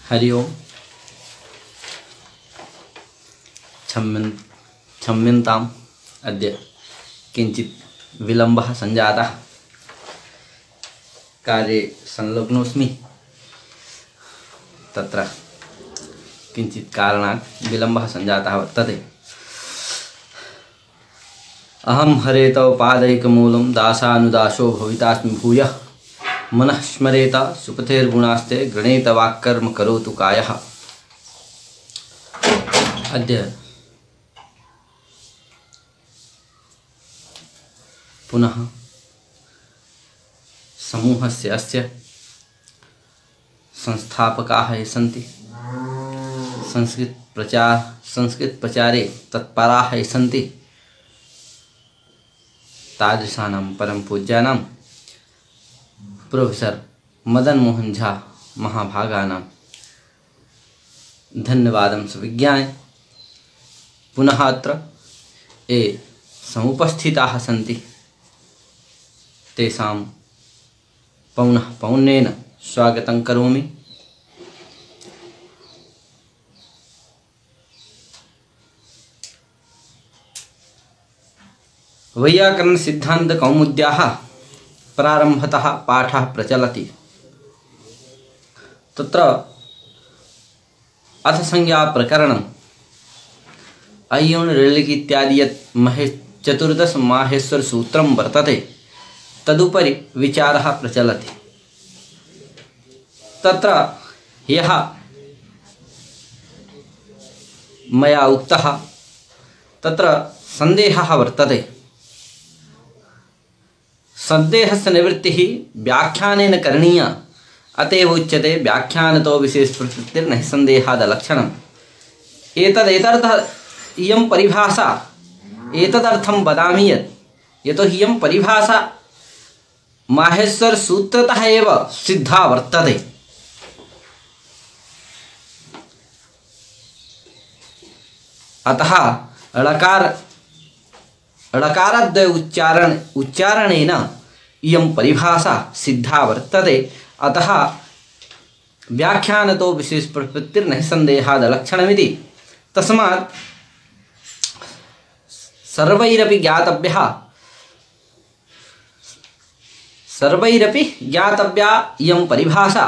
हरि ओम। क्षम्यताम् अद्य किंचित विलम्बः संजातः। कार्ये संलग्नोऽस्मि, तत्र किंचित कारणात् विलम्बः संजातः वर्तते। अहं हरे तव पादैकमूलं दासानुदासो भवितास्मि भूयः। मनः स्मरेत सुपथेर्गुणास्ते गृणेत वाक्कर्म करोतु कायः। अद्य पुनः समूहस्य अस्य संस्थापकाः ये सन्ति, संस्कृत प्रचारे तत्पराः ये सन्ति, तादृशानां परम पूज्यानां प्रोफेसर मदन मोहन झा महाभागानां धन्यवादं सविज्ञाय पुनः अत्र ये समुपस्थिताः सन्ति तेषां पौनः पौन्येन स्वागतं करोमि। वैयाकरण सिद्धांत कौमुद्याः प्रारंभतः पाठः प्रचलति। तत्र अथ संज्ञा प्रकरणम् अय्युण् ऋलिक् इत्यादि यत् चतुर्दश माहेश्वर सूत्रं वर्तते तदुपरि विचारः प्रचलति। तत्र यः मया उक्तः तत्र सन्देहः वर्तते। संदेहस्य निवृत्तिः व्याख्यानेन करणीया, अतएव उच्यते व्याख्यानतो विशेषप्रवृत्तिर्न हि संदेहादलक्षणम्। एतदर्थः इयं परिभाषा एतदर्थं वदामि यत् यतोहि इयं परिभाषा माहेश्वर सूत्रतः एव सिद्धा वर्तते। अतः ळकाराद्वय उच्चारणेन इयं परिभाषा सिद्धा वर्तते। अतः व्याख्यानतो विशेष प्रवृत्तिर्न हि संदेहादलक्षणमिति। तस्मात् सर्वैरपि ज्ञातव्या इयं परिभाषा।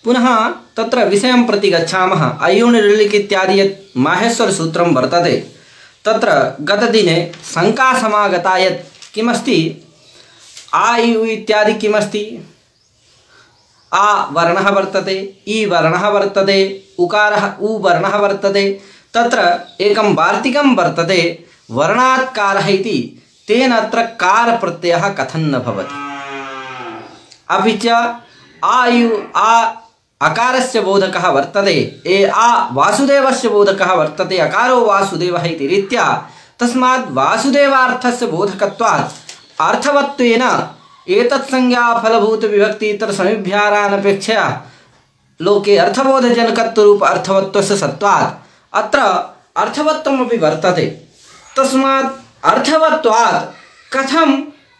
पुनः तत्र विषयं प्रति गच्छामः। अय्युण् ऋलिक् इत्यादि यत् माहेश्वर सूत्रं वर्तते तत्र गतदिने शङ्का समागता यत् किमस्ति, आ इ उ इत्यादि किमस्ति, आ वर्णः वर्तते, इ वर्णः वर्तते, उकारः उ वर्णः वर्तते। तत्र एकं वार्तिकं वर्तते वर्णात्कारः इति, तेन अत्र कार प्रत्ययः कथं न भवति। अपि च आ इ उ अकारस्य बोधकः वर्तते, आ वासुदेवस्य बोधकः वर्तते, अकारो वासुदेवः इति रीत्या। तस्मात् वासुदेवार्थस्य बोधकत्वात् अर्थवत्वेन एतत् संज्ञा फलभूत विभक्तितर समिभ्यारानपेक्षया लोके अर्थबोधजनकत्वरूप अर्थवत्वस्य सत्वात् अत्र अर्थवत्वमपि वर्तते। तस्मात् अर्थवत्वात् कथं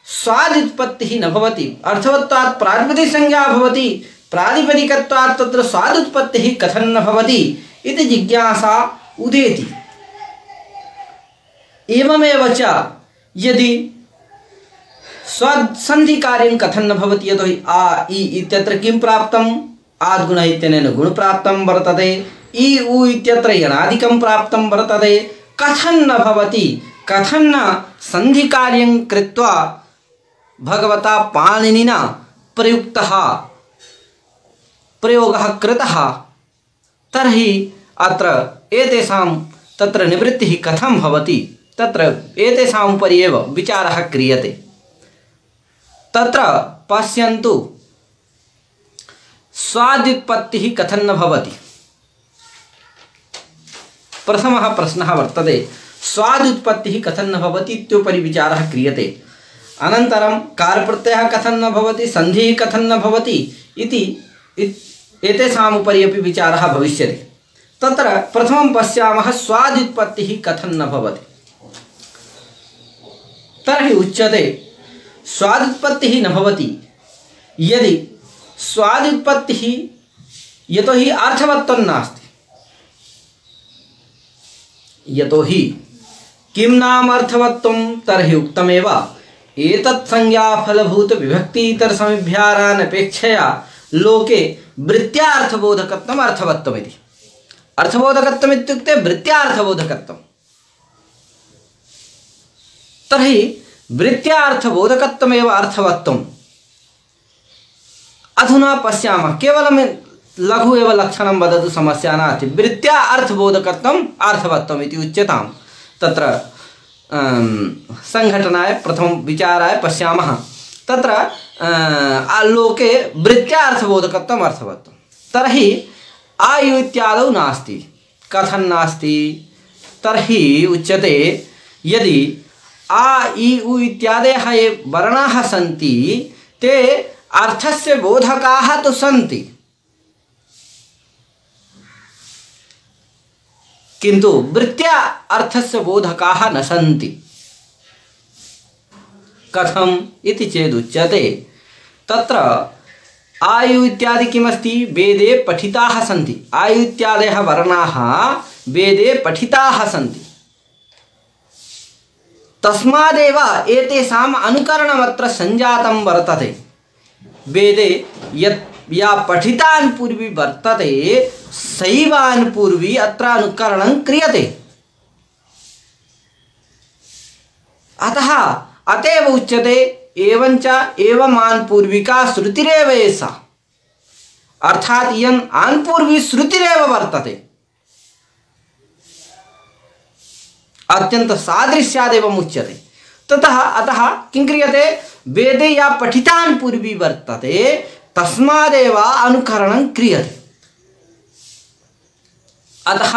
स्वादुत्पत्तिः न भवति, अर्थवत्वात् प्रातिपदिक संज्ञा भवति, प्रातिपदिकत्वात् तत्र स्वादुत्पत्तिः कथं न भवति इति जिज्ञासा उदेति। एवमेव च यदि स्वसन्धिकार्यं कथं न भवति, यतोहि आ इ इत्यत्र किं प्राप्तम्, आद्गुणः इत्यनेन गुण प्राप्तं वर्तते, इ उ इत्यत्र यणादिकं प्राप्तं वर्तते, कथं न भवति, कथं न सन्धिकार्यं कृत्वा भगवता पाणिनिना प्रयोगः कृतः, तर्हि अत्र एतेषां तत्र निवृत्तिः कथं भवति, तत्र एतेषाम् उपरि एव विचारः क्रियते। तत्र पश्यन्तु, स्वादुत्पत्तिः कथं न भवति। प्रथमः प्रश्नः वर्तते, स्वादुत्पत्तिः कथं न भवति इत्युपरि विचारः क्रियते। अनन्तरं कारप्रत्ययः कथं न भवति, सन्धिः कथं न भवति इति एतेषाम् उपरि अपि विचारः भविष्यति। तत्र प्रथमं पश्यामः स्वादुत्पत्तिः कथं न भवति। तर्हि उच्यते स्वादुत्पत्तिः न भवति यदि स्वादुत्पत्तिः यतोहि अर्थवत्त्वं नास्ति। यतोहि किं नाम अर्थवत्त्वं तर्हि उक्तमेव एतत् संज्ञा फलभूत विभक्तितर समिभ्यारानपेक्षया लोके वृत्त्या अर्थबोधकत्वम् अर्थवत्त्वम् इति। अर्थबोधकत्वम् इत्युक्ते वृत्त्या अर्थबोधकत्वम्। तर्हि वृत्त्या अर्थबोधकत्वमेव अर्थवत्त्वम्। अधुना पश्यामः, केवलं लघु एव लक्षणं वदतु, समस्या नास्ति। वृत्त्या अर्थबोधकत्वम् अर्थवत्त्वम् इति उच्यतां। तत्र संघटनाय प्रथमं विचाराय पश्यामः। तत्र लोके वृत्त्या अर्थबोधकत्वम् अर्थवत्त्वम्। तर्हि आयु इत्यादौ नास्ति। कथं नास्ति? तर्हि उच्यते यदि आ इ उ इत्यादयः ये वर्णाः सन्ति ते अर्थस्य बोधकाः तु सन्ति, किन्तु वृत्त्या अर्थस्य बोधकाः न सन्ति। कथम् इति चेदुच्यते तत्र आयु इत्यादि किमस्ति? वेदे पठिताः सन्ति। आयु इत्यादयः वर्णाः वेदे पठिताः सन्ति। तस्मादेव एतेषाम् अनुकरणमत्र सञ्जातं वर्तते। वेदे या पठितान् पूर्वी वर्तते सैवान् पूर्वी अत्र अनुकरणं क्रियते। अतः अतएव उच्यते एवञ्च एवमान् पूर्विका श्रुतिरेव एषा। अर्थात् इयम् आन्पूर्वी श्रुतिरेव वर्तते। अत्यंत सादृश्यादेव मुच्यते। ततः अतः किं क्रियते? वेदे या पठितान् पूर्वी वर्तते तस्मादेव अनुकरणं क्रियते। अतः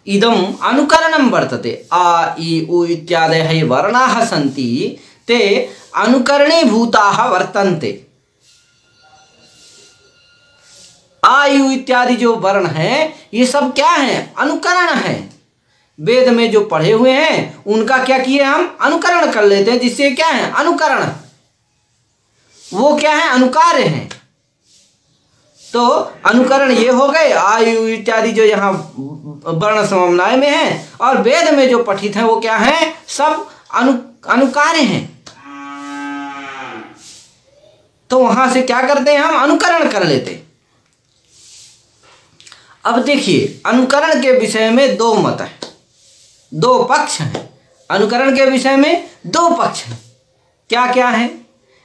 इदम् अनुकरणं वर्तते। आ इ उ इत्यादयः ये वर्णाः सन्ति ते अनुकरणीभूताः वर्तन्ते। आ यु इत्यादि जो वर्ण हैं ये सब क्या हैं? अनुकरण हैं। वेद में जो पढ़े हुए हैं उनका क्या किए हम? अनुकरण कर लेते हैं, जिससे क्या है? अनुकरण। वो क्या है? अनुकार्य हैं। तो अनुकरण ये हो गए आयु इत्यादि जो यहाँ वर्ण समन्वय में है, और वेद में जो पठित है वो क्या है? सब अनुकार्य हैं। तो वहां से क्या करते हैं हम? अनुकरण कर लेते। अब देखिए, अनुकरण के विषय में दो मत है, दो पक्ष हैं। अनुकरण के विषय में दो पक्ष हैं। क्या क्या है?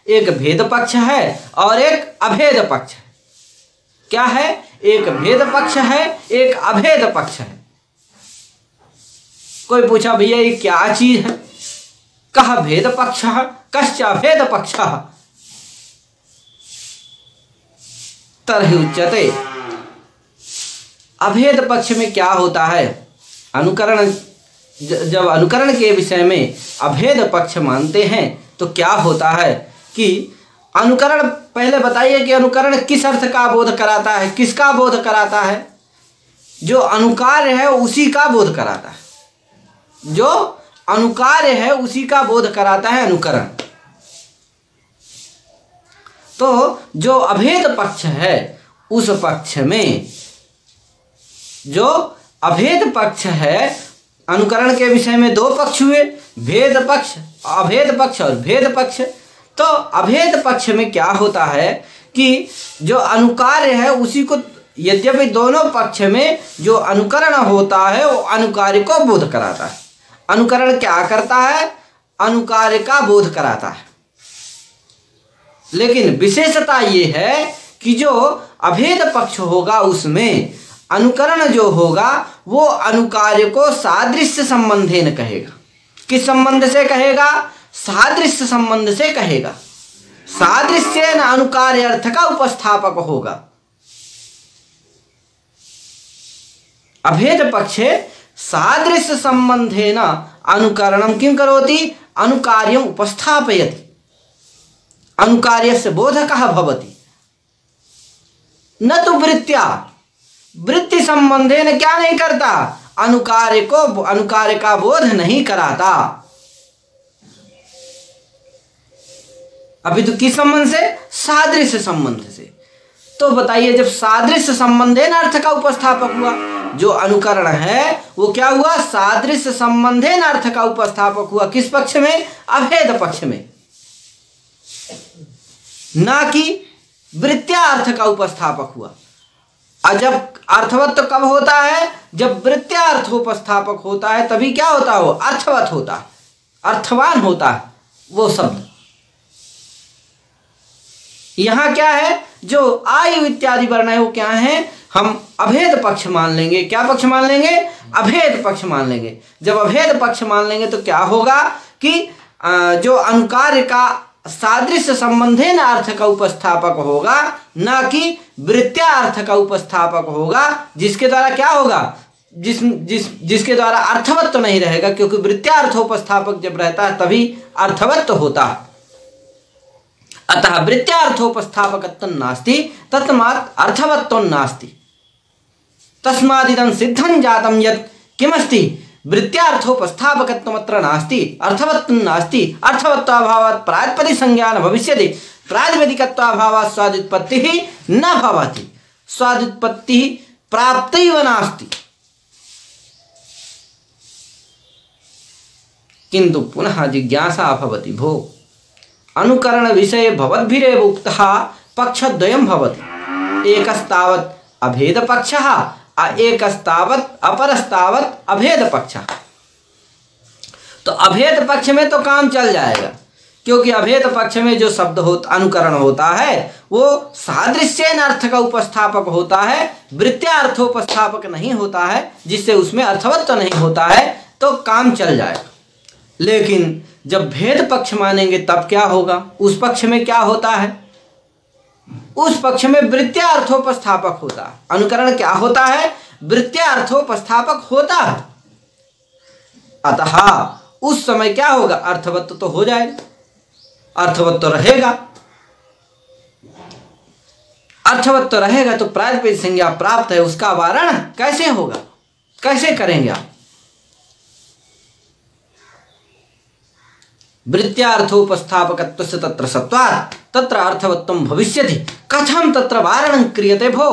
एक भेद पक्ष है और एक अभेद पक्ष है। क्या है? एक भेद पक्ष है, एक अभेद पक्ष है। कोई पूछा भैया ये क्या चीज है? कह भेद पक्ष कश्च अभेद पक्ष। तर्हि उच्यते अभेद पक्ष में क्या होता है? अनुकरण, जब अनुकरण के विषय में अभेद पक्ष मानते हैं तो क्या होता है कि अनुकरण, पहले बताइए कि अनुकरण किस अर्थ का बोध कराता है? किसका बोध कराता है? जो अनुकार्य है उसी का बोध कराता है। जो अनुकार्य है उसी का बोध कराता है अनुकरण। तो जो अभेद पक्ष है उस पक्ष में, जो अभेद पक्ष है, अनुकरण के विषय में दो पक्ष हुए, भेद पक्ष, अभेद पक्ष और भेद पक्ष। तो अभेद पक्ष में क्या होता है कि जो अनुकार्य है उसी को, यद्यपि दोनों पक्ष में जो अनुकरण होता है वो अनुकार्य को बोध कराता है। अनुकरण क्या करता है? अनुकार्य का बोध कराता है। लेकिन विशेषता ये है कि जो अभेद पक्ष होगा उसमें अनुकरण जो होगा वो अनुकार्य को सादृश्य संबंधेन कहेगा। किस संबंध से कहेगा? सादृश्य संबंध से कहेगा। सादृश्येन अनुकार्य अर्थ का उपस्थापक होगा। अभेद पक्षे सादृश्य संबंधेन अनुकरणं किं करोति? अनुकार्यम् उपस्थापयति। अनुकार्यस्य बोधकः भवति, न तो वृत्त्या। वृत्ति संबंधेन क्या नहीं करता? अनुकार्य को, अनुकार्य का बोध नहीं कराता। अभी तो किस संबंध से? सादृश्य संबंध से। तो बताइए, जब सादृश्य संबंधेन अर्थ का उपस्थापक हुआ, जो अनुकरण है वो क्या हुआ, सादृश्य संबंधेन अर्थ का उपस्थापक हुआ। किस पक्ष में, अभेद पक्ष में, ना कि वृत्त्या अर्थ का उपस्थापक हुआ। और जब अर्थवत तो कब होता है, जब वृत्त्या अर्थ उपस्थापक होता है, तभी क्या होता है, वो अर्थवत होता है, अर्थवान होता है वो शब्द। यहां क्या है, जो आयु इत्यादि वर्ण है वो क्या है, हम अभेद पक्ष मान लेंगे। क्या पक्ष मान लेंगे, अभेद पक्ष मान लेंगे। जब अभेद पक्ष मान लेंगे तो क्या होगा कि जो अनुकार्य का सादृश्य संबंधेन अर्थ का उपस्थापक होगा, ना कि वृत्त्या अर्थ का उपस्थापक होगा, जिसके द्वारा क्या होगा, जिसके द्वारा अर्थवत तो नहीं रहेगा, क्योंकि वृत्त्या अर्थ उपस्थापक जब रहता है तभी अर्थवत तो होता है। अतः वृत्त्या अर्थोपस्थापकत्वं नास्ति, तस्मात् अर्थवत्त्वं नास्ति। तस्मादिदं सिद्धं जातं यत् किमस्ति, वृत्त्या अर्थोपस्थापकत्वमत्र नास्ति, अर्थवत्त्वं नास्ति। अर्थवत्वाभावात् प्रातिपदिक संज्ञा न भविष्यति, प्रातिपदिकत्वाभावात् स्वादुत्पत्तिः न भवति, स्वादुत्पत्तिः प्राप्तैव नास्ति। किन्तु पुनः जिज्ञासा भवति, भो अनुकरण विषये भवद्भिरेव उक्तः पक्षद्वयं भवति, एकस्तावत् अभेद पक्षः, एकस्तावत् अपरस्तावत् अभेद पक्षः। तो अभेद पक्ष में तो काम चल जाएगा, क्योंकि अभेद पक्ष में जो शब्द अनुकरण होता है वो सादृश्येन अर्थ का उपस्थापक होता है, वृत्त्या अर्थोपस्थापक नहीं होता है, जिससे उसमें अर्थवत्व नहीं होता है, तो काम चल जाएगा। लेकिन जब भेद पक्ष मानेंगे तब क्या होगा, उस पक्ष में क्या होता है, उस पक्ष में वृत्त्या अर्थोपस्थापक होता है। अनुकरण क्या होता है, वृत्त्या अर्थोपस्थापक होता है। अतः उस समय क्या होगा, अर्थवत्व तो हो जाएगा, अर्थवत्व तो रहेगा, अर्थवत्व तो रहेगा, तो प्रातिपदिक संज्ञा प्राप्त है, उसका वारण कैसे होगा, कैसे करेंगे आप। वृत्त्या अर्थोपस्थापकत्वस्य तत्र सत्वात् तत्र अर्थवत्वं भविष्यति, कथं तत्र वारणं क्रियते भो।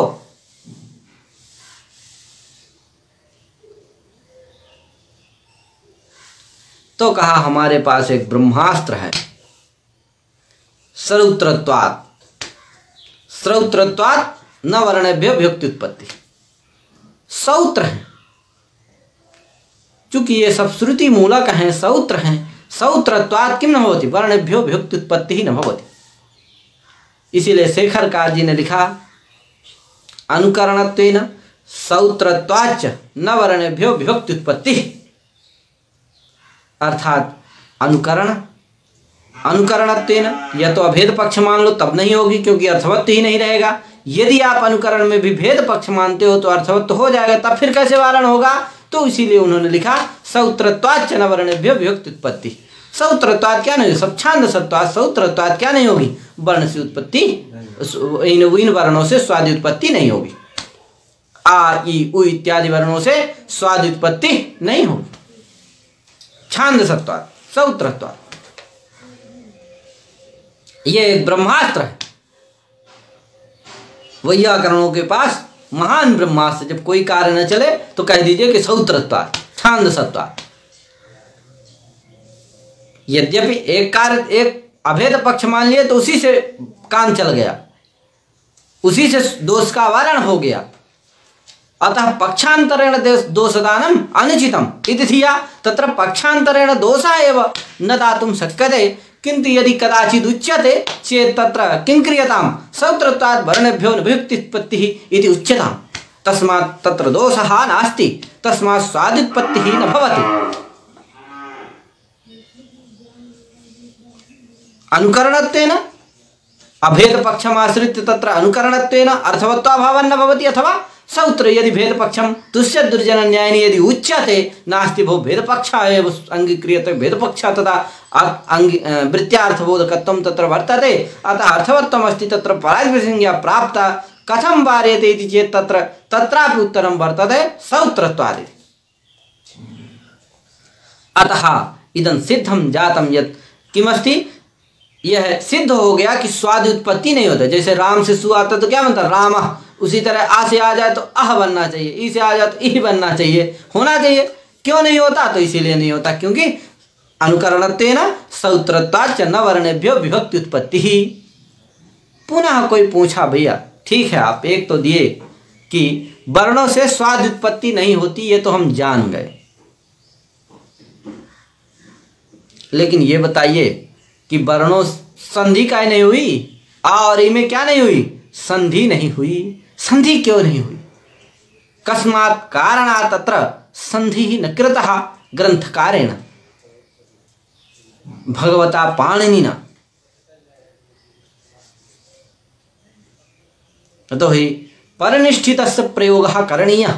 तो कहा हमारे पास एक ब्रह्मास्त्र है, श्रौत्रत्वात्, श्रौत्रत्वात् न वर्णेभ्यो व्युत्पत्ति। श्रौत्र है, चूंकि ये सब श्रुति मूलक हैं, श्रौत्र हैं, श्रौत्रत्वात् किम न भवति, वर्णेभ्यो व्युत्पत्ति ही न भवति। इसीलिए शेखरकार जी ने लिखा, अनुकरणत्वेन श्रौत्रत्वाच्च न वर्णेभ्यो व्युत्पत्ति, अर्थात अनुकरण, अनुकरणत्वेन, या तो अभेद पक्ष मान लो तब नहीं होगी, क्योंकि अर्थवत्व ही नहीं रहेगा। यदि आप अनुकरण में भी भेद पक्ष मानते हो तो अर्थवत्व हो जाएगा, तब फिर कैसे वारण होगा। तो इसीलिए उन्होंने लिखा श्रौत्रत्वाच्च न वर्णेभ्यो व्युत्पत्ति। श्रौत्रत्वात् क्या नहीं होगी, सब छांद सत्वात्, श्रौत्रत्वात् क्या नहीं होगी, वर्ण से उत्पत्ति, इन वर्णों से स्वादि उत्पत्ति नहीं होगी। आ ई उ इत्यादि वर्णों से स्वादि उत्पत्ति नहीं होगी, छांद सत्वात्, श्रौत्रत्वात्। ये एक ब्रह्मास्त्र है वैयाकरणों के पास, महान ब्रह्मास्त्र। जब कोई कार्य न चले तो कह दीजिए कि श्रौत्रत्वात्, छांद सत्वात्। यद्यपि एक कार्य, एक अभेद पक्ष मान लिए तो उसी से काम चल गया, उसी से दोष का वारण हो गया। अतः पक्षांतरेण दोषदानम अनुचितम इति धिया तत्र पक्षांतरेण दोषः एव न दातुं शक्यते, किंतु यदि कदाचित् उच्यते चेत् तत्र किं क्रियतां, श्रौत्रत्वात् वर्णेभ्यो न व्युत्पत्तिः इति उच्यताम्। तस्मात् तत्र दोषः नास्ति, तस्मात् स्वादुत्पत्तिः न भवति। अनुकरणत्वेन अभेद पक्षमाश्रित्य तत्र अनुकरणत्वेन अर्थवत्वाभावं न भवति, अथवा श्रौत्र यदि भेद पक्षम तुष्य दुर्जन न्यायनी यदि उच्यते नास्ति भो भेद पक्ष एव अंगीक्रियते, भेद पक्ष तथा वृत्त्यार्थबोधकत्वं तत्र वर्तते, अतः अर्थवत्वम् अस्ति, तत्र पराजयसंज्ञा प्राप्ता, कथं वार्यते इति चेत् तत्र तत्रापि उत्तरं वर्तते श्रौत्रत्वादिति। अतः इदं सिद्धं जातं यत् किमस्ति, यह सिद्ध हो गया कि स्वादि उत्पत्ति नहीं होता। जैसे राम से सु आता तो क्या बनता, राम। उसी तरह आ से आ जाए तो अह बनना चाहिए, ई से आ जाए तो ई बनना चाहिए, होना चाहिए। क्यों नहीं होता, तो इसीलिए नहीं होता क्योंकि अनुकरणत्वेन सौत्रत्वाच्च न वर्णेभ्यो विभक्ति उत्पत्ति ही। पुनः कोई पूछा, भैया ठीक है आप एक तो दिए कि वर्णों से स्वाद उत्पत्ति नहीं होती, ये तो हम जान गए, लेकिन ये बताइए कि वर्णों संधि काहे नहीं हुई, आ और ई में क्या नहीं हुई, संधि नहीं हुई। संधि क्यों नहीं हुई, कस्मात् कारणात् तत्र संधि न कृतः ग्रंथकारेण भगवता पाणिनिना। तो ही परिनिष्ठितस्य प्रयोगः करणीयः,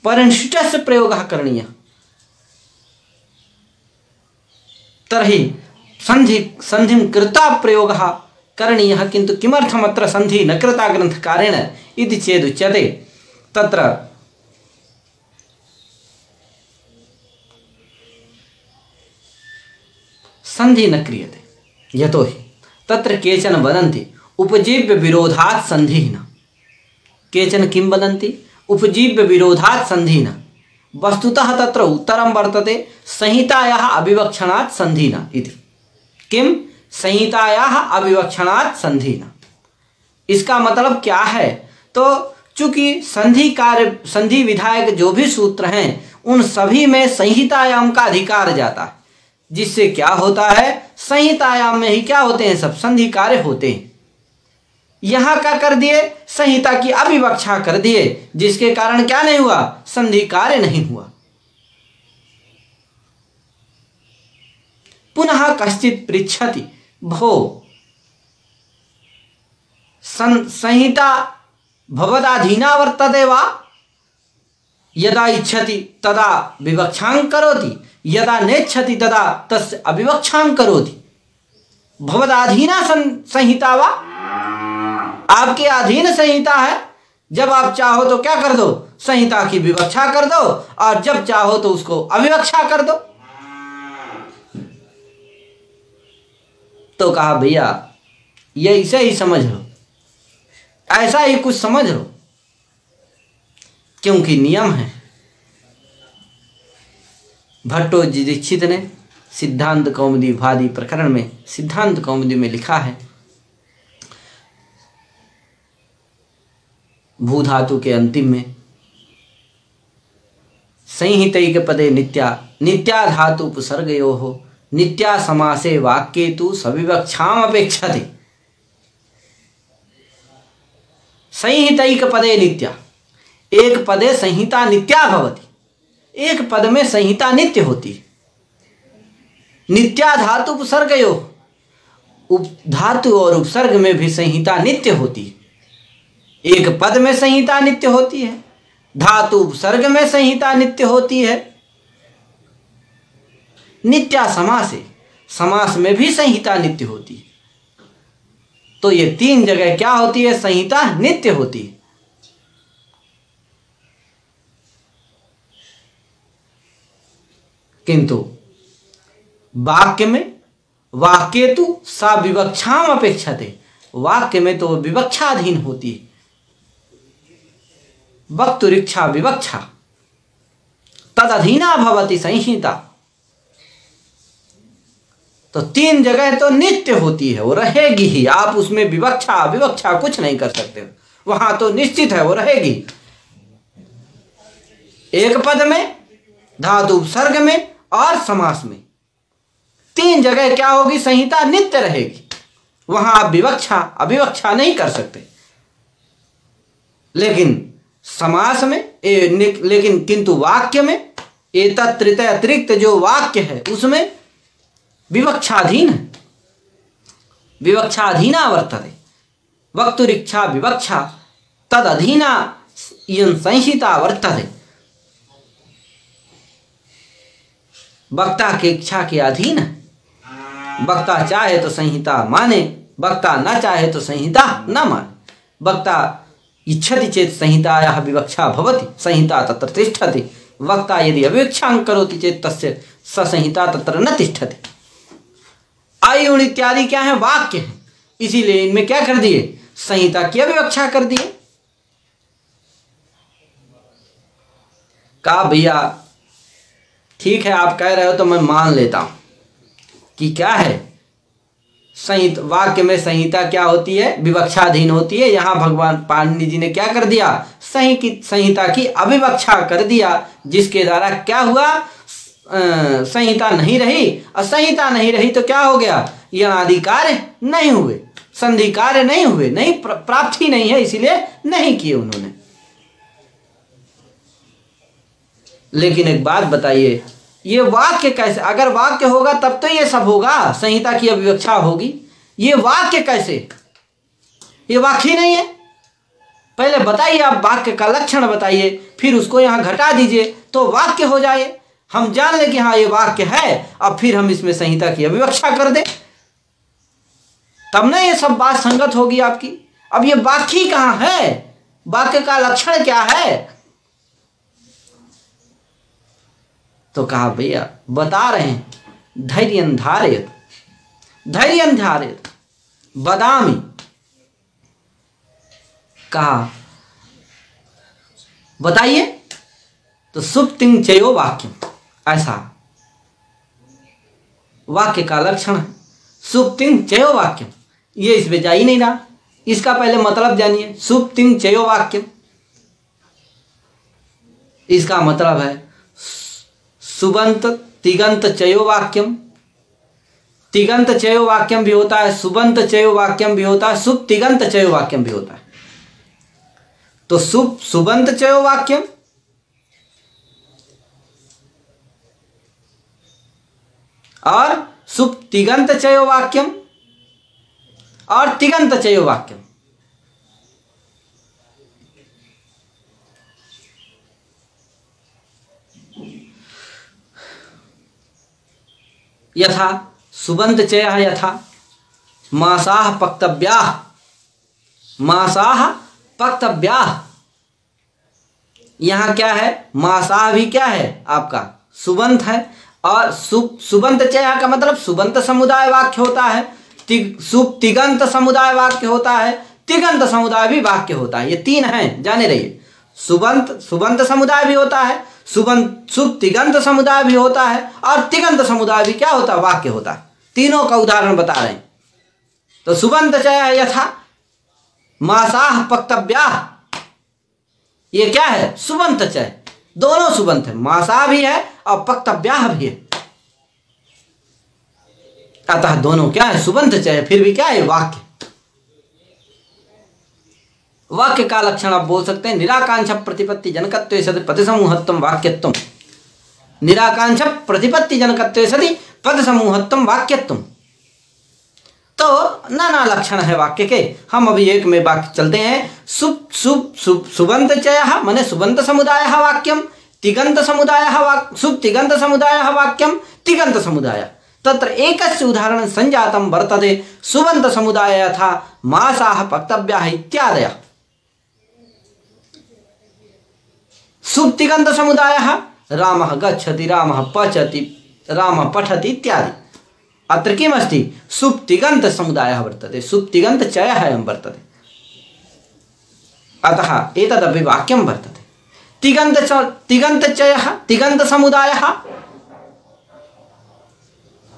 परिनिष्ठितस्य प्रयोगः करणीयः। तर्हि संधिं कृता प्रयोगः करणीयः, किन्तु किमर्थम् अत्र संधि न कृता ग्रंथकारेण इति चेदुच्यते। तत्र संधि न क्रियते, यतोहि तत्र केचन वदन्ति उपजीव्य विरोधात् संधिः न। केचन किं वदन्ति, उपजीव्य विरोधात् संधिः न। वस्तुतः तत्र उत्तरं वर्तते संहितायाः अविवक्षणात् संधिः न इति। किम, संहितायाः अविवक्षणात् संधिः न। इसका मतलब क्या है, तो चूंकि संधि कार्य, संधि विधायक जो भी सूत्र हैं उन सभी में संहितायाम का अधिकार जाता है, जिससे क्या होता है, संहितायाम में ही क्या होते हैं, सब संधि कार्य होते हैं। यहां क्या कर दिए, संहिता की अविवक्षा कर दिए, जिसके कारण क्या नहीं हुआ, संधि कार्य नहीं हुआ। पुनः कश्चित् पृच्छति भो संहिता भवदाधीना वर्तते वा, यदा इच्छति तदा विवक्षां करोति, यदा नेच्छति तदा तस्य अविवक्षां करोति। भवदाधीना संहिता वा, आपके अधीन संहिता है, जब आप चाहो तो क्या कर दो, संहिता की विवक्षा कर दो, और जब चाहो तो उसको अविवक्षा कर दो। तो कहा भैया ये इसे ही समझ लो, ऐसा ही कुछ समझ लो, क्योंकि नियम है। भट्टोजी दीक्षित ने सिद्धांत कौमुदी भादी प्रकरण में, सिद्धांत कौमुदी में लिखा है, भू धातु के अंतिम में संहितैक पदे नित्या, नित्या धातु उपसर्गयोः नित्या समासे वाक्ये तु सविवक्षाम अपेक्षते। संहितैक पदे नित्या, एक पदे संहिता नित्या भवति, एक पद में संहिता नित्य होती है। नित्या धातु उपसर्गयोः, धातु और उपसर्ग में भी संहिता नित्य होती है। एक पद में संहिता नित्य होती है, धातु उपसर्ग में संहिता नित्य होती है। नित्या समासे, समास में भी संहिता नित्य होती है। तो ये तीन जगह क्या होती है, संहिता नित्य होती है। किंतु वाक्य में, वाक्ये तु सा विवक्षाम अपेक्षते, वाक्य में तो विवक्षाधीन होती है। वक्तुरिच्छा विवक्षा तदधीना भवति संहिता। तो तीन जगह तो नित्य होती है, वो रहेगी ही, आप उसमें विवक्षा विवक्षा कुछ नहीं कर सकते, वहां तो निश्चित है वो रहेगी। एक पद में, धातु उपसर्ग में और समास में, तीन जगह क्या होगी, संहिता नित्य रहेगी, वहां आप विवक्षा अविवक्षा नहीं कर सकते। लेकिन समास में लेकिन किंतु वाक्य में एतत्रित अतिरिक्त जो वाक्य है उसमें विवक्षाधीन है, विवक्षाधीना वर्तते। वक्तुरिच्छा विवक्षा तद अधीना इयं संहिता वर्तते। वक्ता की इच्छा के अधीन है, वक्ता चाहे तो संहिता माने, वक्ता न चाहे तो संहिता न माने। वक्ता इच्छति चेत संहितायाः विवक्षा भवति, संहिता तत्र तिष्ठति। वक्ता यदि अविवक्षां करोति चेत तस्य स संहिता तत्र न तिष्ठति। अयुण इत्यादि क्या है? वाक्य है। इसीलिए इनमें क्या कर दिए? संहिता की अविवक्षा कर दिए। कहा भैया ठीक है, आप कह रहे हो तो मैं मान लेता हूं कि क्या है, संहित वाक्य में संहिता क्या होती है? विवक्षाधीन होती है। यहां भगवान पाणिनि जी ने क्या कर दिया? संहिता की अविवक्षा कर दिया, जिसके द्वारा क्या हुआ? संहिता नहीं रही। और संहिता नहीं रही तो क्या हो गया? यणादि कार्य नहीं हुए, संधि कार्य नहीं हुए, नहीं प्राप्ति नहीं है, इसीलिए नहीं किए उन्होंने। लेकिन एक बात बताइए, ये वाक्य कैसे? अगर वाक्य होगा तब तो ये सब होगा, संहिता की अविवक्षा होगी। ये वाक्य कैसे? ये वाक्य ही नहीं है। पहले बताइए, आप वाक्य का लक्षण बताइए, फिर उसको यहां घटा दीजिए तो वाक्य हो जाए। हम जान लें कि हाँ ये वाक्य है, अब फिर हम इसमें संहिता की अविवक्षा कर दें, तब ना ये सब बात संगत होगी आपकी। अब ये वाक्य ही कहां है? वाक्य का लक्षण क्या है? तो कहा भैया बता रहे हैं, धैर्यं धारयत, धैर्यं धारयत वदामि। कहा बताइए, तो सुप्तिं चयो वाक्यम, ऐसा वाक्य का लक्षण है। सुप्तिं चयो वाक्यम, ये इसमें जा ही नहीं रहा। इसका पहले मतलब जानिए। सुप्तिं चयो वाक्यम, इसका मतलब है सुबंत तिगंत चयो वाक्यम। तिगंत चयो वाक्यम भी होता है, सुबंत चयो वाक्यम भी होता है, सुप तिगंत चयो वाक्यम भी होता है। तो सुबंत चयो वाक्यम और सुप तिगंत चयो वाक्यम और तिगंत चयो वाक्यम। यथा सुबंत चयः यथा मासाः पक्तव्याः, मासाः पक्तव्याः। यहां क्या है? मासाः भी क्या है आपका? सुबंत है। और सुबंत चयः का मतलब सुबंत समुदाय वाक्य होता है, तिगंत समुदाय वाक्य होता है, तिगंत समुदाय भी वाक्य होता है। ये तीन हैं, जाने रहिए। सुबंत समुदाय भी होता है, सुब तिगंत समुदाय भी होता है, और तिगंत समुदाय भी क्या होता है? वाक्य होता है। तीनों का उदाहरण बता रहे हैं। तो सुबंत चयः यथा मासाः पक्तव्याः, ये क्या है? सुबंत चय, दोनों सुबंत है, मासा भी है और पक्तव्याः भी है। अतः दोनों क्या है? सुबंत चय, फिर भी क्या है? वाक्य। वाक्य का लक्षण आप बोल सकते हैं निराकांक्ष प्रतिपत्ति जनकत्वे सति पद समूहत्वं वाक्यत्वं। निराकांक्ष प्रतिपत्ति जनकत्वे सति पद समूहत्वं वाक्यत्वं। तो नाना लक्षण है वाक्य के। हम अभी एक में वाक्य चलते हैं। सुबंत चयः माने सुबंत समुदायः वाक्यम, तिगंत समुदायः सुब तिगंत समुदायः वाक्यम, तिगंत समुदाय। तत्र एकस्य उदाहरणं संजातं वर्तते सुबंत समुदाय यथा मासाः पक्तव्याः इत्यादयः। सुप्तिगंत समुदायः रामः गच्छति, रामः पचति, रामः पठति इत्यादि। अत्र किमस्ति? सुप्तिगंत समुदायः वर्तते, सुप्तिगंत चयः वर्तते। अतः एतदपि वाक्यं वर्तते। तिगंत चयः, तिगंत समुदायः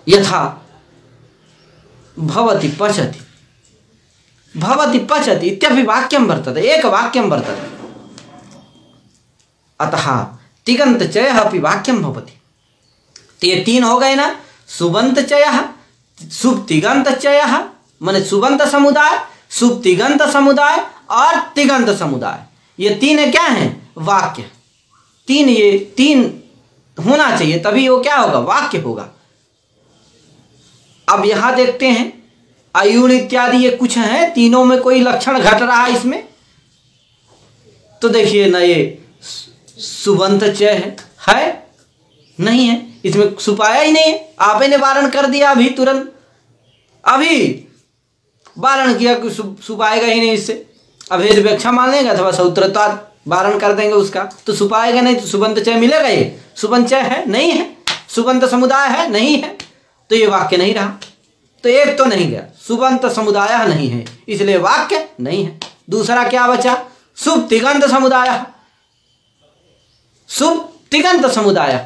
यथा भवति पचति, भवति पचति इत्यपि वाक्यं वर्तते, एक वाक्यं वर्तते। अतः तिगंत चयः अपि वाक्यं भवति। तो ये तीन हो गए ना, सुबंत चयः, सुप्तिगंत चयः माने सुबंत समुदाय, सुप्तिगंत समुदाय और तिगंत समुदाय। ये तीन क्या हैं? वाक्य। तीन, ये तीन होना चाहिए, तभी वो क्या होगा? वाक्य होगा। अब यहां देखते हैं अयुण इत्यादि ये कुछ हैं, तीनों में कोई लक्षण घट रहा है इसमें। तो देखिए ना, ये सुबंत चय है नहीं है, इसमें सुपाया ही नहीं है। आपे ने वारण कर दिया अभी, तुरंत अभी वारण किया कि सुपाएगा ही नहीं इससे। अभेद व्याख्या मान लेगा अथवा सूत्रत्वाद वारण कर देंगे उसका, तो सुपाएगा नहीं। तो सुबंत चय मिलेगा? ये सुबंत चय है नहीं है, सुबंत समुदाय है नहीं है, तो ये वाक्य नहीं रहा। तो एक तो नहीं गया, सुबंत समुदाय नहीं है, इसलिए वाक्य नहीं है। दूसरा क्या बचा? शुभ तिगंत समुदाय। शुभ तिगंत समुदाय,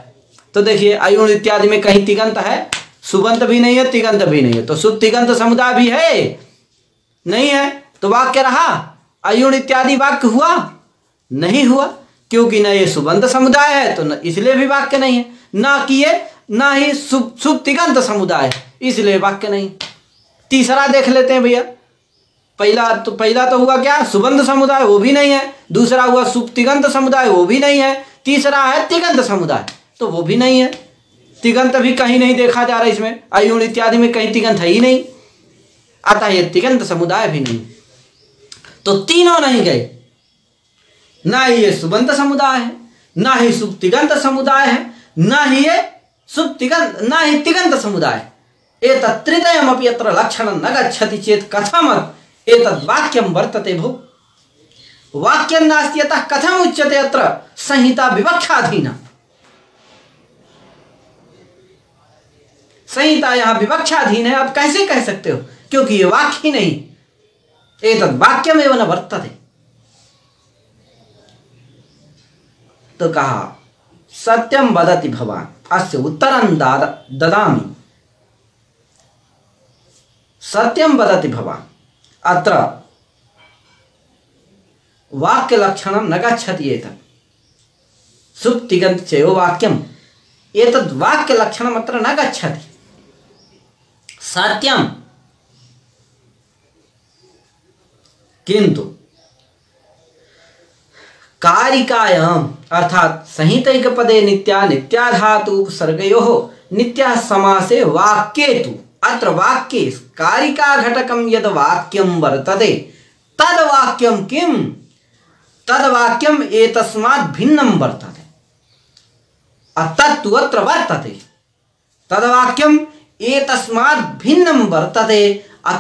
तो देखिए अयुण इत्यादि में कहीं तिगंत है, सुबंत भी नहीं है, तिगंत भी नहीं है, तो शुभ तिगंत समुदाय भी है नहीं है, तो वाक्य रहा? अयुण इत्यादि वाक्य हुआ? नहीं हुआ, क्योंकि न ये सुबंत समुदाय है तो न इसलिए भी वाक्य नहीं है, ना कि ये ना ही शुभ तिगंत समुदाय, इसलिए वाक्य नहीं। तीसरा देख लेते हैं भैया। पहला तो हुआ क्या? सुबंत समुदाय, वो भी नहीं है। दूसरा हुआ शुभ तिगंत समुदाय, वो भी नहीं है। तीसरा है तिगंत समुदाय, तो वो भी नहीं है। तिगंत भी कहीं नहीं देखा जा रहा इसमें, अयुण इत्यादि में कहीं तिगंत है ही नहीं, अतः ये तिगंत समुदाय भी नहीं। तो तीनों नहीं गए, ना ही ये सुबंत समुदाय है, ना ही शुभ तिगंत समुदाय है, ना ही ये शुभ तिगंत, ना ही तिगंत समुदाय। एतत् त्रितयमपि अत्र लक्षणं न गच्छति चेत् कथम् एतद् वाक्यं वर्तते भो? वाक्यं नास्ति यतः कथम् उच्यते अत्र संहिता विवक्षाधीना? संहिता यहाँ विवक्षाधीन है, आप कैसे कह सकते हो? क्योंकि ये वाक्य ही नहीं, एतद् वाक्यमेव न वर्तते। तो कहा सत्यं वदति भवान् अस्य उत्तरं ददामि। सत्यं वदति भवान्, अत्र वाक्य लक्षणं न गच्छति। एतत् शुभ तिगंत चयो वाक्यम्, एतद् वाक्य लक्षणम् अत्र न गच्छति। सत्यं, किंतु कारिकायाम् अर्थात संहितैकपदे नित्या नित्याधातु उपसर्गयोः नित्या समासे वाक्ये तु अत्र वाक्ये कारिका घटकं यद् वाक्यं वर्तते तद् वाक्यं किं? तद् वाक्यम् एतस्मात् भिन्नं वर्तते, तत्तु अत्र वर्तते। तद् वाक्यम् एतस्मात् भिन्नं वर्तते,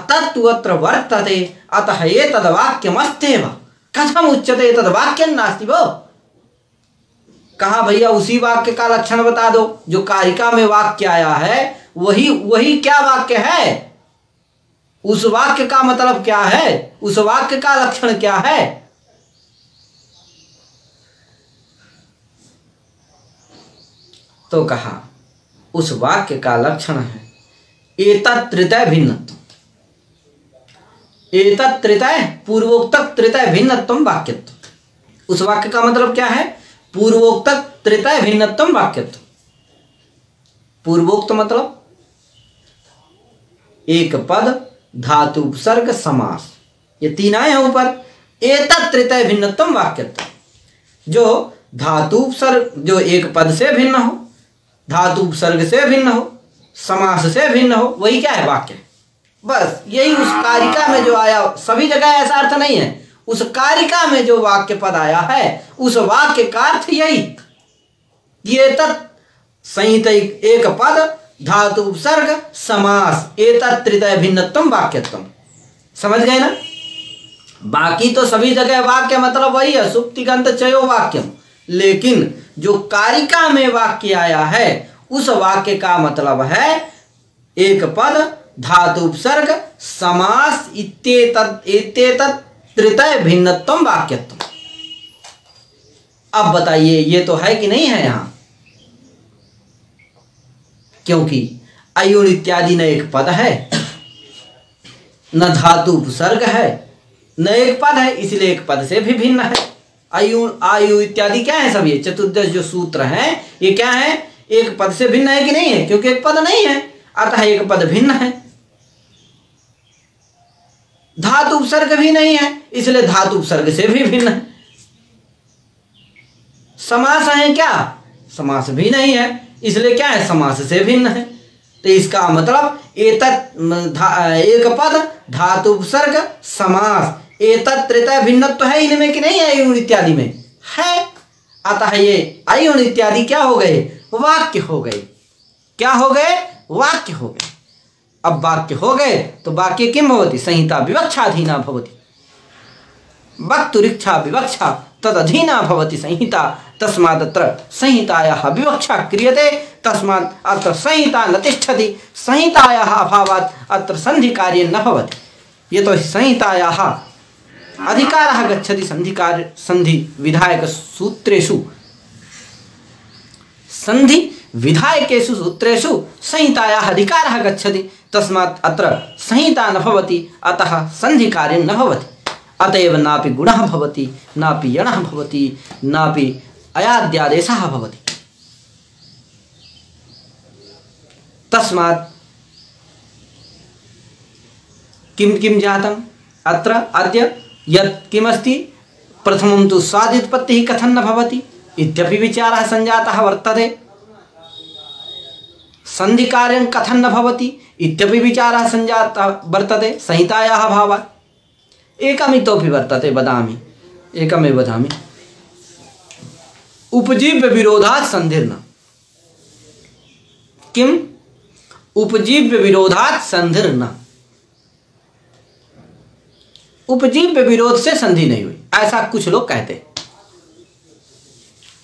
तत्तु अत्र वर्तते, अतः एतद् वाक्यमस्त्येव। कथम उच्यते तद् वाक्यं नास्ति भो? कहा भैया उसी वाक्य का लक्षण बता दो जो कारिका में वाक्य आया है, वही क्या वाक्य है? उस वाक्य का मतलब क्या है? उस वाक्य का लक्षण क्या है? तो कहा उस वाक्य का लक्षण है एतत् त्रितय भिन्नत्व। एतत् त्रितय पूर्वोक्त त्रितय भिन्नत्वम वाक्यत्व। उस वाक्य का मतलब क्या है? पूर्वोक्त त्रितय भिन्नत्वम वाक्यत्व। पूर्वोक्त मतलब एक पद, धातु, उपसर्ग, समास, ये तीन आए हैं ऊपर। एतत् त्रितय भिन्नत्वम वाक्यत्व, जो धातु उपसर्ग, जो एक पद से भिन्न हो, धातु उपसर्ग से भिन्न हो, समास से भिन्न हो, वही क्या है? वाक्य। बस यही उस कारिका में जो आया, सभी जगह ऐसा अर्थ नहीं है, उस कारिका में जो वाक्य पद आया है उस वाक्य का अर्थ यही। ये तत् संहित एक पद, धातु उपसर्ग, समास, एतत् त्रितय भिन्नत्वम वाक्यत्वम। समझ गए ना? बाकी तो सभी जगह वाक्य मतलब वही है, शुभ तिगंत चयो वाक्यम, लेकिन जो कारिका में वाक्य आया है उस वाक्य का मतलब है एक पद, धातु उपसर्ग, समास, इत्येतत् त्रितय भिन्नत्वम वाक्यत्वम। अब बताइए ये तो है कि नहीं है यहां? क्योंकि अयुण इत्यादि न एक पद है, न धातु उपसर्ग है, न एक पद है, इसलिए एक पद से भी भिन्न है। अयुण आयु इत्यादि क्या है? सब ये चतुर्दश जो सूत्र हैं ये क्या है? एक पद से भिन्न है कि नहीं है? क्योंकि एक पद नहीं है, अतः एक पद भिन्न है। धातु उपसर्ग भी नहीं है, इसलिए धातु उपसर्ग से भी भिन्न है। समास है क्या? समास भी नहीं है, इसलिए क्या है? समास से भिन्न है। तो इसका मतलब एक पद, धातु उपसर्ग, समास, एतत् त्रितय भिन्नत्व है इनमें कि नहीं है? अयुण इत्यादि में है, अतः ये अयुण इत्यादि क्या हो गए? वाक्य हो गए। क्या हो गए? वाक्य हो गए। अब वाक्य हो गए तो वाक्य किम भवति? संहिता विवक्षाधीना भवति। वक्तुरिच्छा विवक्षा तदधीना भवति संहिता, तस्मात् अत्र संहितायाः विवक्षा क्रियते। तस्मात् अत्र संहिता न तिष्ठति। संहितायाः अभावात् अत्र सन्धिकार्यं न भवति। यतोहि संहितायाः अधिकारः गच्छति संधि विधायकसूत्रेषु। संधि विधायकेषु सूत्रेषु संहितायाः अधिकारः गच्छति। तस्मात् अत्र संहिता न भवति, अतः सन्धिकार्यं न भवति। अतएव नापि गुणः भवति, नापि यणः भवति, नापि अयाद्यादेशः भवति। तस्मात् किं किं जातम् अत्र अद्य यत् किमस्ति, प्रथमं तु स्वादुत्पत्तिः कथं न भवति इत्यपि विचारः सञ्जातः वर्तते। सन्धिकार्यं कथं न भवति इत्यपि विचारः सञ्जातः वर्तते संहितायाः अभावात्। एकमितोपि वर्तते, वदामि, एकमेव वदामि। उपजीव्य विरोधात् संधिर्न। किम्? उपजीव्य विरोधात् संधिर्न। उपजीव्य विरोध से संधि नहीं हुई, ऐसा कुछ लोग कहते हैं।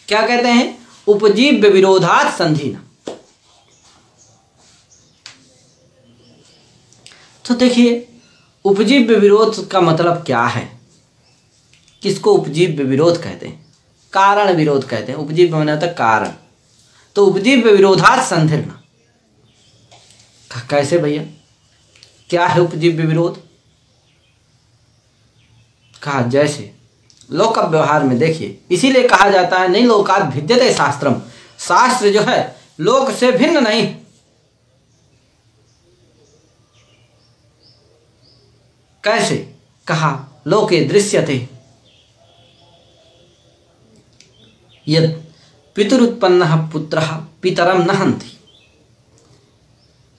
क्या कहते हैं? उपजीव्य विरोधात् संधि न। तो देखिए, उपजीव्य विरोध का मतलब क्या है? किसको उपजीव्य विरोध कहते हैं? कारण विरोध कहते हैं। उपजीव्य माने होता है कारण। तो उपजीव्य विरोधात् संधिर्न कैसे भैया? क्या है उपजीव्य विरोध? कहा जैसे लोक व्यवहार में देखिए, इसीलिए कहा जाता है नहीं लोकात् भिद्यते शास्त्रम। शास्त्र जो है लोक से भिन्न नहीं। कैसे? कहा लोके दृश्यते यद् पितरुत्पन्नः पुत्रः पितरं न हन्ति।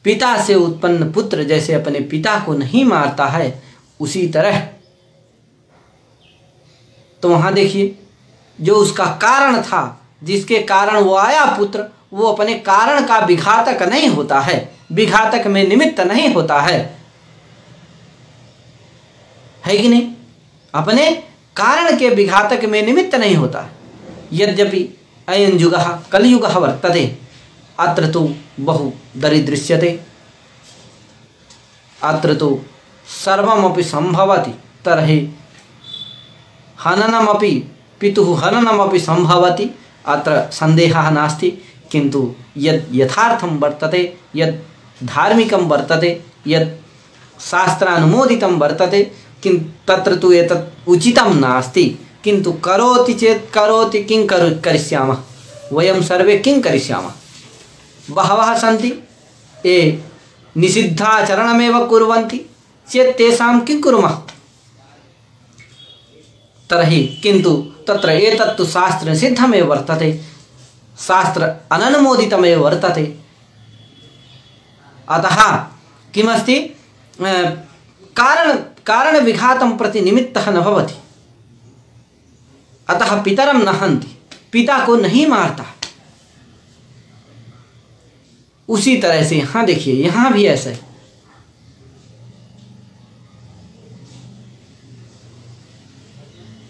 पिता से उत्पन्न पुत्र जैसे अपने पिता को नहीं मारता है, उसी तरह तो वहां देखिए, जो उसका कारण था, जिसके कारण वो आया पुत्र, वो अपने कारण का विघातक नहीं होता है, विघातक में निमित्त नहीं होता है कि नहीं? अपने कारण के विघातक में निमित्त नहीं होता है। यद्यपि अयं युगः कलियुगः वर्तते, अत्र तु बहु दरिदृश्यते। अत्र तु सर्वमपि संभवति, तर्हि हननमपि पितुः हननमपि संभवति, अत्र संदेहः नास्ति। किन्तु यद् यथार्थं वर्तते, यद् धार्मिकं वर्तते, यद् शास्त्रानुमोदितं वर्तते, तत्र तु एतत् उचितं नास्ति। किन्तु करोति चेत् करोति, किं करिष्यामः? वयं सर्वे किं करिष्यामः? बहवः सन्ति ये निषिद्धाचरणमेव कुर्वन्ति चेत् तेषां किं कुर्मः? तर्हि किन्तु तत्र एतत्तु शास्त्रसिद्धमेव वर्तते, शास्त्र अननुमोदितमेव वर्तते। अतः किमस्ति? कारण विघातं प्रति निमित्तः न भवति। अतः पितरं न हन्ति, पिता को नहीं मारता। उसी तरह से यहाँ देखिए, यहाँ भी ऐसा है।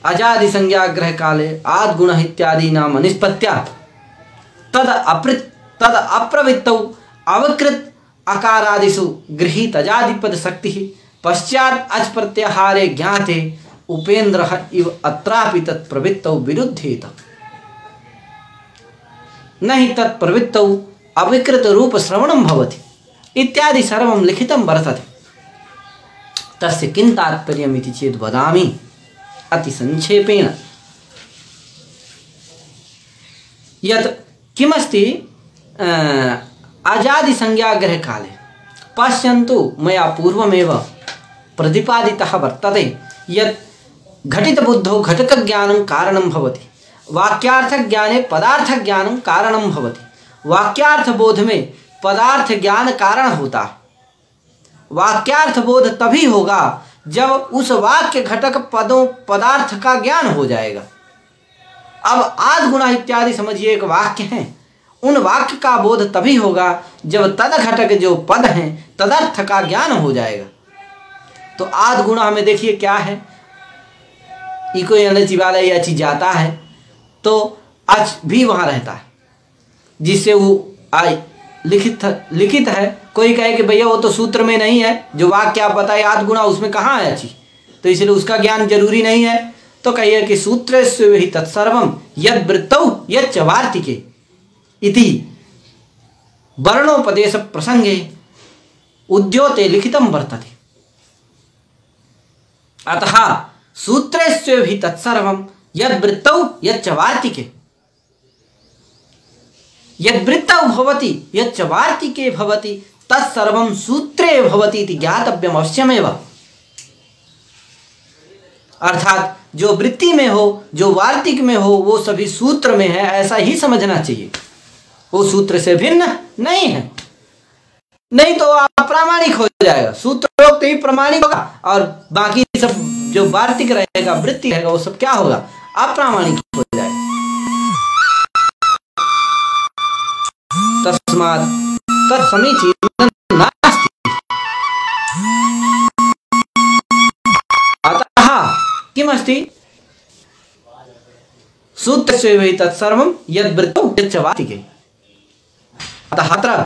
अजादि संज्ञाग्रह काले आद गुण इत्यादि नाम निष्पत्त्या तद अप्रवृत्तौ अवकृत अकारादिषु गृहीत अजादिपद शक्ति पश्चात अच प्रत्याहारे ज्ञाते उपेन्द्रः इव अत्रापि तत्प्रवृत्तौ विरुद्धेत। नहि तत्प्रवृत्तौ अविकृत रूप श्रवणं भवति इत्यादि सर्वं लिखितं वर्तते। तस्य किं तात्पर्यम् इति चेत् वदामि अति संक्षेपेण। यत् किमस्ति अजादि संज्ञाग्रह काले पश्यन्तु, मया पूर्वमेव प्रतिपादितः वर्तते यत् घटित बुद्धौ घटक ज्ञानं कारणं भवति, वाक्यार्थ ज्ञाने पदार्थ ज्ञानं कारणं भवति। वाक्यार्थ बोध में पदार्थ ज्ञान कारण होता है। वाक्यार्थ बोध तभी होगा जब उस वाक्य घटक पदों पदार्थ का ज्ञान हो जाएगा। अब आद गुणा इत्यादि समझिए एक वाक्य है, उन वाक्य का बोध तभी होगा जब तद घटक जो पद हैं तदर्थ का ज्ञान हो जाएगा। तो आद गुणा में देखिए क्या है, इको यानी चिवाला या चीज जाता है, तो अच भी वहाँ रहता है, जिससे वो लिखित है। कोई कहे कि भैया वो तो सूत्र में नहीं है, जो वाक्य आप बताए आद गुणा उसमें कहाँ है अचि, तो इसलिए उसका ज्ञान जरूरी नहीं है। तो कहिए कि सूत्रेषु हि तत्सर्वं यद् वृत्तौ यच्च वार्तिके इति वर्णोपदेश प्रसंगे उद्योते लिखितं वर्तते। अतः सूत्रेषु हि तत्सर्वं यद् वृत्तौ यच्च वार्तिके, यद् वृत्तौ भवति यच्च वार्तिके भवति तत्सर्वं सूत्रे भवति इति ज्ञातव्यम् अवश्यमेव। अर्थात जो वृत्ति में हो, जो वार्तिक में हो, वो सभी सूत्र में है, ऐसा ही समझना चाहिए। वो सूत्र से भिन्न नहीं है, नहीं तो अप्रामाणिक हो जाएगा। सूत्रोक्त ही प्रमाणिक होगा और बाकी सब जो वार्तिक रहेगा, वृत्ति रहेगा, वो सब क्या होगा, अप्रामाणिक हो जाएगा। तस्मात् तत्समीचीनं नास्ति। अतः किमस्ति, सूत्रस्य वै तत्सर्वं यद्वृत्तौ यच्च वार्तिके। अतः अत्र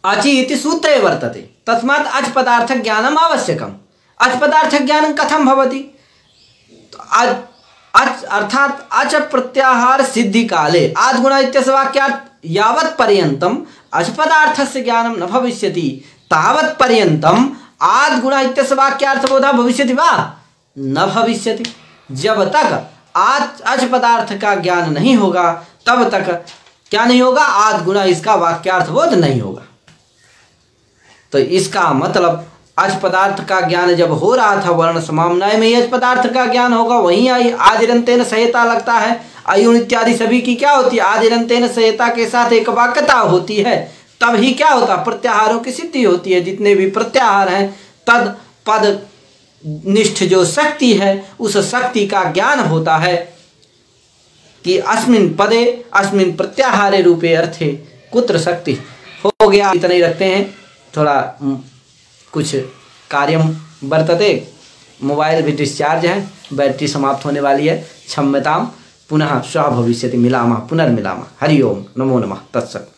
अचि इति सूत्रे वर्तते, तस्मात् अच् पदार्थ ज्ञानम् आवश्यकम्। अच् पदार्थ ज्ञानं कथं भवति, अर्थात अच प्रत्याहार सिद्धि काले आद् गुण इत्यस्य वाक्यात् यावत् पर्यन्तम् अच् पदार्थस्य ज्ञानं न भविष्यति तावत् पर्यन्तम् आद् गुण इत्यस्य वाक्यार्थबोधः भविष्यति वा, न भविष्यति। जब तक अच पदार्थ का ज्ञान नहीं होगा तब तक क्या नहीं होगा, आद् गुण इसका वाक्यार्थबोध नहीं होगा। तो इसका मतलब अच पदार्थ का ज्ञान जब हो रहा था वर्ण समाम्नाय में अच पदार्थ का ज्ञान होगा, वहीं आदिरंतेन सहायता लगता है। अयुन इत्यादि सभी की क्या होती है, आदिरंतेन सहायता के साथ एक वाक्यता होती है, तब ही क्या होता, प्रत्याहारों की सिद्धि होती है। जितने भी प्रत्याहार हैं तद पद निष्ठ जो शक्ति है, उस शक्ति का ज्ञान होता है कि अस्मिन् पदे अस्मिन् प्रत्याहारे रूपे अर्थे कुत्र शक्ति। हो गया, इतना ही रखते हैं, थोड़ा कुछ कार्यम वर्तते, मोबाइल भी डिस्चार्ज है, बैटरी समाप्त होने वाली है, क्षम्यताम। पुनः श्वः भविष्यति, मिलामः पुनर्मिलामः। हरि ओम, नमो नमः, तत्सत्।